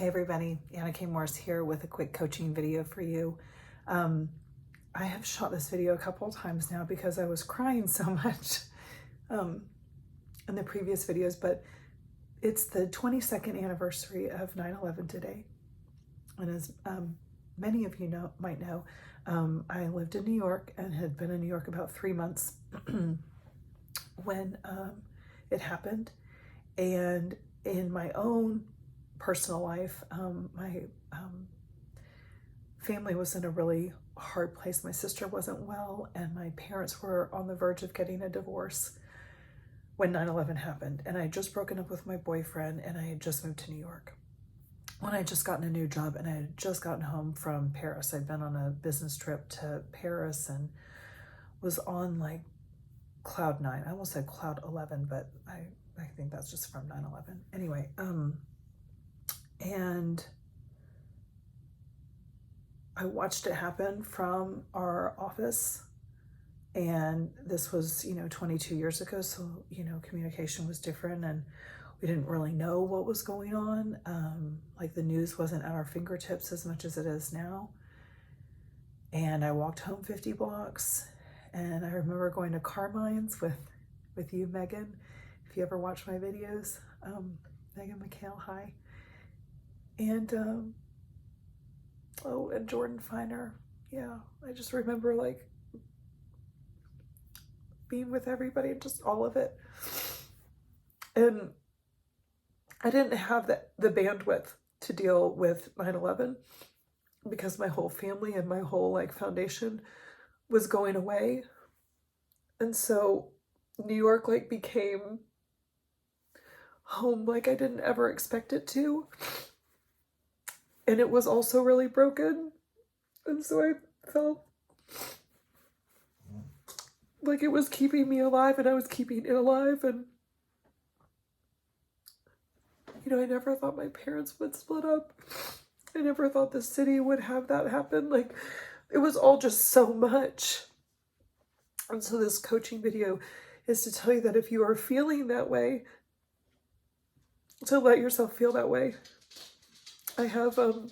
Hey everybody, Anna K. Morse here with a quick coaching video for you. I have shot this video a couple of times now because I was crying so much in the previous videos, but it's the 22nd anniversary of 9/11 today. And as many of you might know, I lived in New York and had been in New York about 3 months when it happened. And in my own personal life, my family was in a really hard place. My sister wasn't well, and my parents were on the verge of getting a divorce when 9/11 happened. And I had just broken up with my boyfriend, and I had just moved to New York. When I had just gotten a new job, and I had just gotten home from Paris. I'd been on a business trip to Paris and was on like cloud 9. I almost said cloud 11, but I think that's just from 9/11. Anyway, and I watched it happen from our office, and this was, 22 years ago. So, communication was different, and we didn't really know what was going on. Like the news wasn't at our fingertips as much as it is now. And I walked home 50 blocks, and I remember going to Carmine's with you, Megan. If you ever watch my videos, Megan McHale, hi. And, and Jordan Finer. Yeah, I just remember like being with everybody, just all of it. And I didn't have the bandwidth to deal with 9/11 because my whole family and my whole foundation was going away. And so New York became home like I didn't ever expect it to. And it was also really broken. And so I felt like it was keeping me alive, and I was keeping it alive. And, I never thought my parents would split up. I never thought the city would have that happen. It was all just so much. And so this coaching video is to tell you that if you are feeling that way, to let yourself feel that way. I have a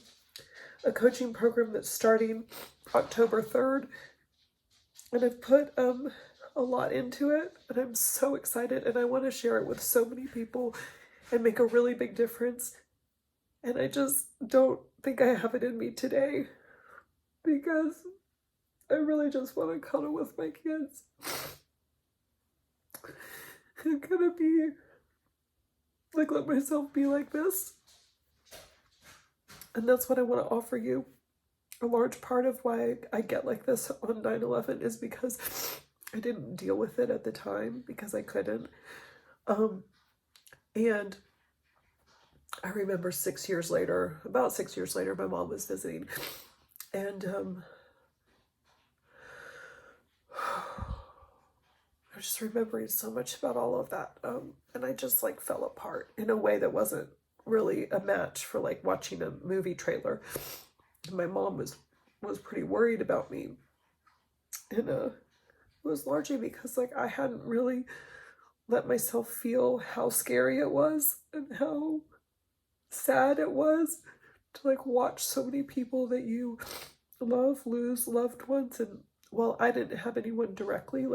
coaching program that's starting October 3rd, and I've put a lot into it, and I'm so excited, and I want to share it with so many people and make a really big difference. And I just don't think I have it in me today because I really just want to cuddle with my kids. I'm gonna be let myself be like this. And that's what I want to offer you. A large part of why I get like this on 9/11 is because I didn't deal with it at the time because I couldn't. And I remember about 6 years later, my mom was visiting, and I was just remembering so much about all of that. And I just fell apart in a way that wasn't really a match for watching a movie trailer. And my mom was pretty worried about me. And it was largely because I hadn't really let myself feel how scary it was and how sad it was to watch so many people that you love lose loved ones. And while I didn't have anyone directly,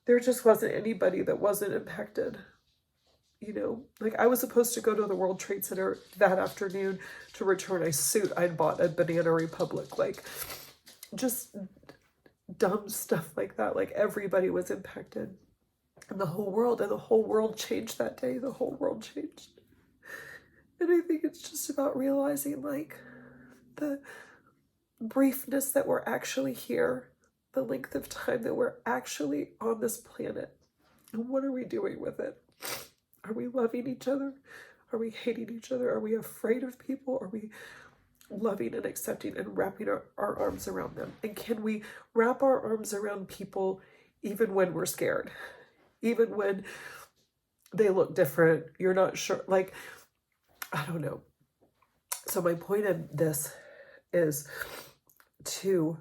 there just wasn't anybody that wasn't impacted. I was supposed to go to the World Trade Center that afternoon to return a suit I'd bought at Banana Republic. Just dumb stuff like that. Everybody was impacted. And the whole world changed that day. The whole world changed. And I think it's just about realizing the briefness that we're actually here, the length of time that we're actually on this planet. And what are we doing with it? Are we loving each other? Are we hating each other? Are we afraid of people? Are we loving and accepting and wrapping our arms around them? And can we wrap our arms around people even when we're scared? Even when they look different, you're not sure. I don't know. So my point of this is to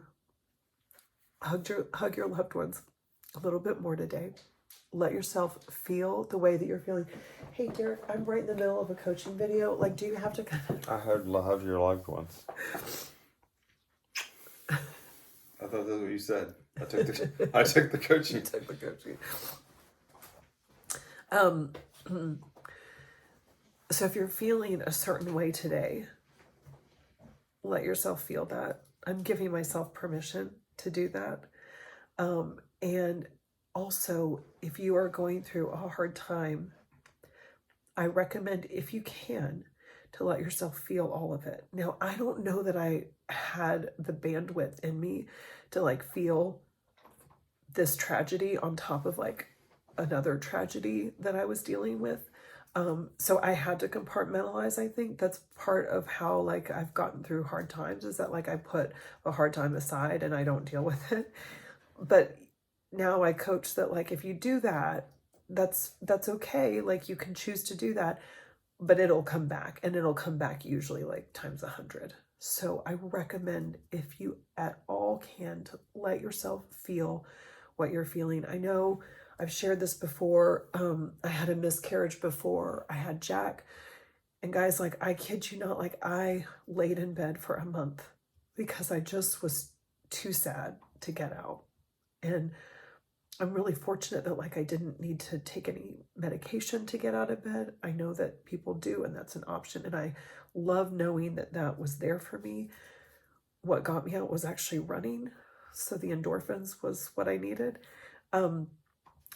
hug your loved ones a little bit more today. let yourself feel the way that you're feeling. Hey, Derek, I'm right in the middle of a coaching video. Like, do you have to kind of... I heard love your loved ones. I thought that's what you said. I took the coaching. You took the coaching. So if you're feeling a certain way today, let yourself feel that. I'm giving myself permission to do that. And also, if you are going through a hard time, I recommend, if you can, to let yourself feel all of it. Now, I don't know that I had the bandwidth in me to like feel this tragedy on top of like another tragedy that I was dealing with. So I had to compartmentalize. I think that's part of how like I've gotten through hard times, is that like I put a hard time aside and I don't deal with it. But now I coach that like if you do that, that's okay. Like you can choose to do that, but it'll come back, and it'll come back usually like times 100. So I recommend, if you at all can, to let yourself feel what you're feeling. I know I've shared this before. I had a miscarriage before I had Jack. And guys, like, I kid you not, like I laid in bed for a month because I just was too sad to get out. And I'm really fortunate that like I didn't need to take any medication to get out of bed. I know that people do, and that's an option. And I love knowing that that was there for me. What got me out was actually running. So the endorphins was what I needed.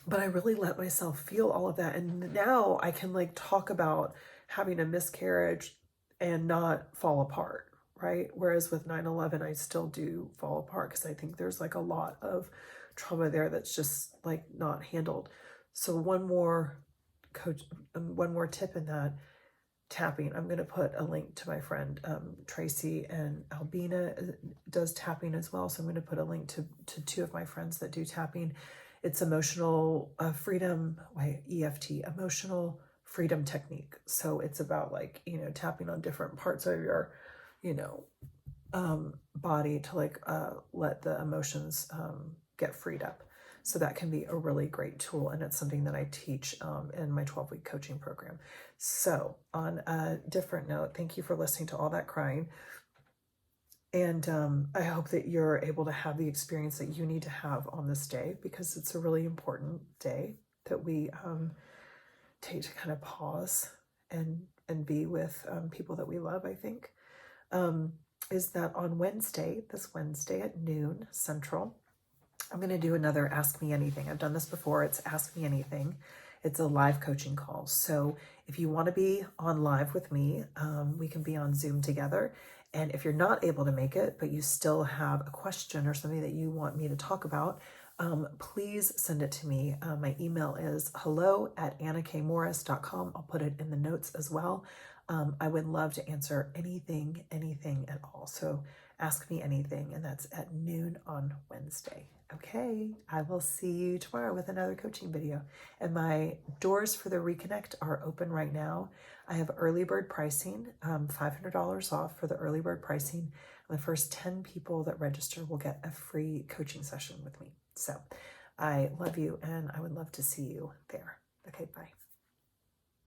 But I really let myself feel all of that. And now I can like talk about having a miscarriage and not fall apart, right? Whereas with 9/11, I still do fall apart because I think there's like a lot of trauma there that's just like not handled. So one more tip in that, tapping. I'm going to put a link to my friend Tracy, and Albina does tapping as well. So I'm going to put a link to two of my friends that do tapping. It's emotional freedom, EFT, emotional freedom technique. So it's about like, tapping on different parts of your, body to like let the emotions get freed up. So that can be a really great tool, and it's something that I teach in my 12-week coaching program. So on a different note, thank you for listening to all that crying. And I hope that you're able to have the experience that you need to have on this day, because it's a really important day that we take to kind of pause and be with people that we love, I think. Is that on this Wednesday at noon Central, I'm going to do another Ask Me Anything. I've done this before. It's Ask Me Anything. It's a live coaching call. So if you want to be on live with me, we can be on Zoom together. And if you're not able to make it, but you still have a question or something that you want me to talk about, please send it to me. My email is hello@annakmorris.com. I'll put it in the notes as well. I would love to answer anything at all. So ask me anything, and that's at noon on Wednesday. Okay, I will see you tomorrow with another coaching video. And my doors for the Reconnect are open right now. I have early bird pricing, $500 off for the early bird pricing. And the first 10 people that register will get a free coaching session with me. So I love you, and I would love to see you there. Okay, bye.